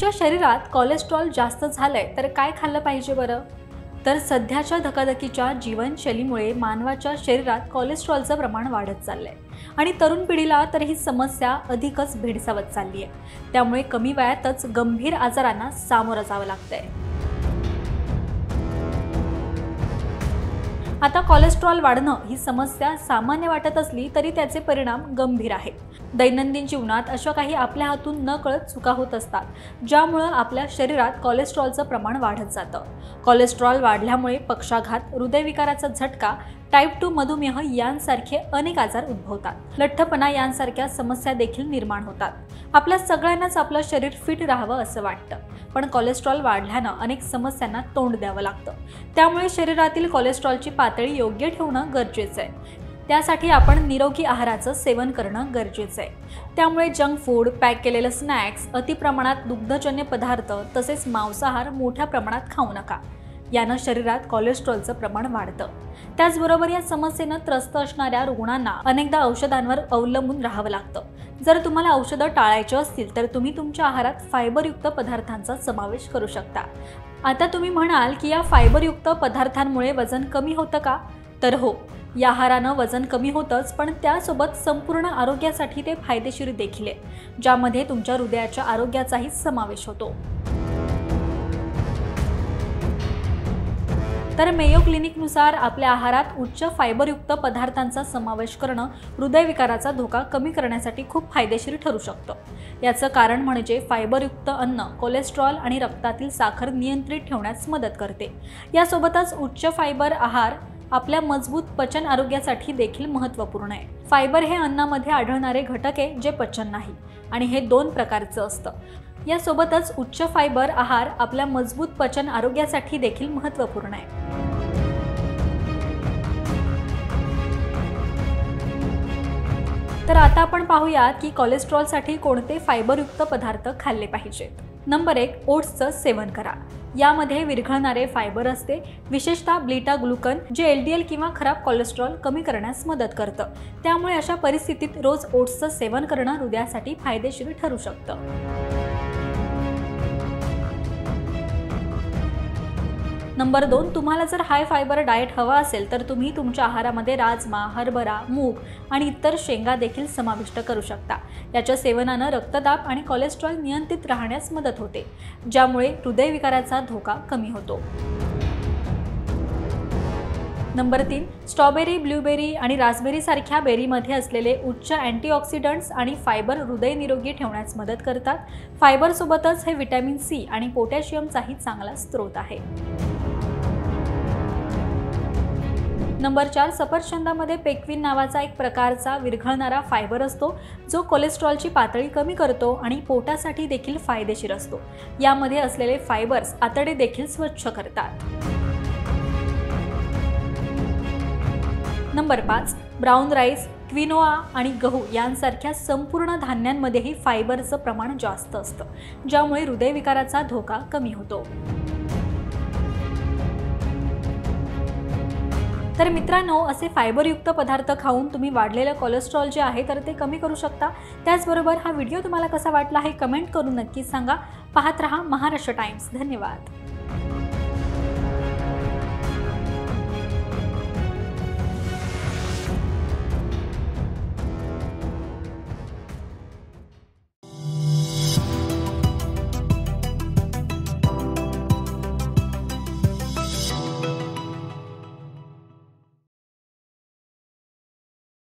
तुमच्या शरीरात कोलेस्ट्रॉल जास्त झालंय तर काय खाल्लं पाहिजे बरं? तर सध्याच्या धकाधकीच्या जीवनशैलीमुळे मानवाच्या शरीरात कोलेस्ट्रॉलचं प्रमाण वाढत चाललंय आणि तरुण पिढीला तर ही समस्या अधिकच भेडसावत चालली आहे। त्यामुळे कमी वयातच गंभीर आजारांना सामोरं जावं लागतंय। आता कोलेस्ट्रॉल वाढणं ही समस्या सामान्य वाटत असली तरी त्याचे परिणाम गंभीर आहेत। दैनंदिन जीवनात अशा काही आपल्या हातून नकळत चुका होत असतात, ज्यामुळे आपल्या शरीरात कोलेस्ट्रॉलचं प्रमाण वाढत जातं। कोलेस्ट्रॉल वाढल्यामुळे पक्षाघात, हृदयविकाराचा झटका, टाइप 2 मधुमेह यांसारखे अनेक आजार उद्भवतात। लठ्ठपणा यांसारख्या समस्या देखील निर्माण होतात। आपल्या सगळ्यांनाच आपलं शरीर फिट राहावं असं वाटतं, पण कोलेस्ट्रॉल वाढल्यानं अनेक समस्यांना तोंड द्यावं लागतं। त्यामुळे शरीरातील कोलेस्ट्रॉलची पातळी योग्य ठेवणं गरजेचं आहे। त्यासाठी आपण निरोगी आहाराचं सेवन करणं गरजेचं आहे। त्यामुळे जंक फूड, पॅक केलेले स्नॅक्स, अतिप्रमाणात दुग्धजन्य पदार्थ तसेच मांसाहार मोठ्या प्रमाणात खाऊ नका। यानं शरीरात कोलेस्ट्रॉलचं प्रमाण वाढतं। त्याचबरोबर या समस्येनं त्रस्त असणाऱ्या रुग्णांना अनेकदा औषधांवर अवलंबून राहावं लागतं। जर तुम्हाला औषधं टाळायची असतील तर तुम्ही तुमच्या आहारात फायबरयुक्त पदार्थांचा समावेश करू शकता। आता तुम्ही म्हणाल की या फायबरयुक्त पदार्थांमुळे वजन कमी होतं का? तर हो, या आहारानं वजन कमी होतंच, पण त्यासोबत संपूर्ण आरोग्यासाठी ते फायदेशीर देखील आहे, ज्यामध्ये तुमच्या हृदयाच्या आरोग्याचाही समावेश होतो। तर मेयो क्लिनिकनुसार आपल्या आहारात उच्च फायबरयुक्त पदार्थांचा समावेश करणं हृदयविकाराचा धोका कमी करण्यासाठी खूप फायदेशीर ठरू शकतं। याचं कारण म्हणजे फायबरयुक्त अन्न कोलेस्ट्रॉल आणि रक्तातील साखर नियंत्रित ठेवण्यास मदत करते। यासोबतच उच्च फायबर आहार आपल्या मजबूत पचन आरोग्यासाठी देखील महत्त्वपूर्ण आहे। फायबर हे अन्नामध्ये आढळणारे घटक आहे जे पचन नाही, आणि हे दोन प्रकारचं असतं। यासोबतच उच्च फायबर आहार आपल्या मजबूत पचन आरोग्यासाठी देखील महत्त्वपूर्ण आहे। तर आता आपण पाहूया की कोलेस्ट्रॉलसाठी कोणते फायबरयुक्त पदार्थ खाल्ले पाहिजेत। नंबर 1, ओट्सचं सेवन करा। यामध्ये विरघळणारे फायबर असते, विशेषतः बीटा ग्लुकन, जे LDL किंवा खराब कोलेस्ट्रॉल कमी करण्यास मदत करतं। त्यामुळे अशा परिस्थितीत रोज ओट्सचं सेवन करणं हृदयासाठी फायदेशीर ठरू शकतं। नंबर 2, तुम्हाला जर हाय फायबर डाएट हवा असेल तर तुम्ही तुमच्या आहारामध्ये राजमा, हरभरा, मूग आणि इतर शेंगा देखील समाविष्ट करू शकता। याच्या सेवनानं रक्तदाब आणि कोलेस्ट्रॉल नियंत्रित राहण्यास मदत होते, ज्यामुळे हृदयविकाराचा धोका कमी होतो। नंबर 3, स्ट्रॉबेरी, ब्लूबेरी आणि रास्पबेरी सारख्या बेरीमध्ये असलेले उच्च अँटीऑक्सिडंट्स आणि फायबर हृदय निरोगी ठेवण्यास मदत करतात। फायबरसोबतच हे व्हिटॅमिन C आणि पोटॅशियमचाही चांगला स्रोत आहे। नंबर 4, सफरचंदामध्ये पेक्विन नावाचा एक प्रकारचा विरघळणारा फायबर असतो, जो कोलेस्ट्रॉलची पातळी कमी करतो आणि पोटासाठी देखील फायदेशीर असतो। यामध्ये असलेले फायबर्स आतडे देखील स्वच्छ करतात। नंबर 5, ब्राऊन राईस, क्विनोआ आणि गहू यांसारख्या संपूर्ण धान्यांमध्येही फायबरचं प्रमाण जास्त असतं, ज्यामुळे हृदयविकाराचा धोका कमी होतो। तर मित्रांनो, असे फायबरयुक्त पदार्थ खाऊन तुम्ही वाढलेलं कोलेस्ट्रॉल जे आहे तर ते कमी करू शकता। त्याचबरोबर हा व्हिडिओ तुम्हाला कसा वाटला हे कमेंट करून नक्की सांगा। पाहत रहा महाराष्ट्र टाइम्स। धन्यवाद।